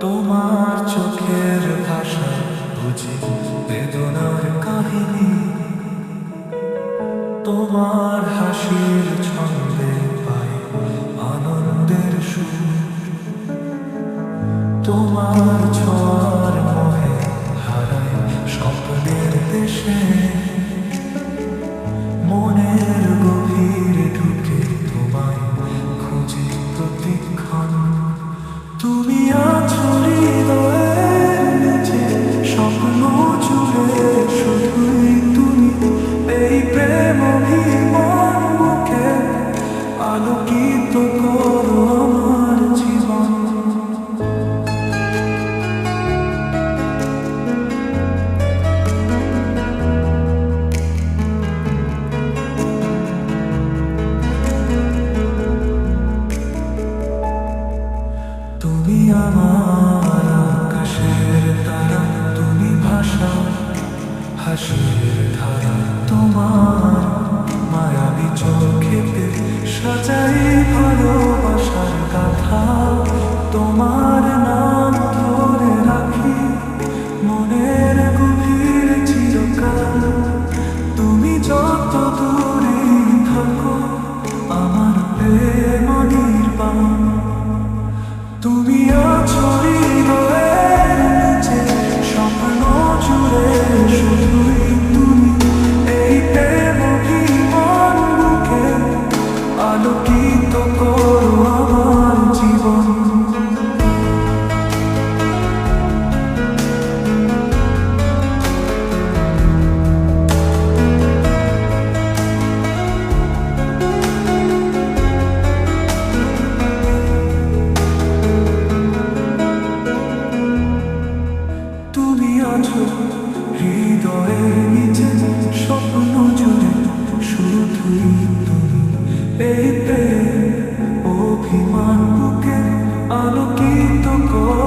তোমার চোখের ভাষা বুঝি বেদনার কাহিনী, তোমার হাসির ছন্দে পাই আনন্দের সুর, তোমার ছোঁয়ার মোহে হারাই স্বপ্নের দেশে, মনের গভীরে ঢুকে তোমায় খুঁজি প্রতিক্ষণ। তুমি আছো হৃদয়ের নিচে, স্বপ্ন জুড়ে শুধুই তুমি। এই প্রেম অভিমান বুকে আলোকিত করো আমার জীবন। তুমি আমার আকাশের তারা, তুমি ভাষা হাসির ধারা। তোমার মায়াবী চোখেতে সাজাই ভালোবাসার গাথা। তোমার নাম ধরে রাখি মনের গভীর চিরকাল। তুমি যত দূরে থাকো আমার প্রেম নির্বাণ। তুমি আছো হৃদয়ের নিচে, স্বপ্ন জুড়ে শুধুই তুমি। এই প্রেম অভিমান বুকে আলোকিত করো আমার জীবন। তুমি আছো হৃদয়ের নিচে, স্বপ্ন জুড়ে শুধুই তুমি। এই প্রেম অভিমান বুকে আলোকিত কর।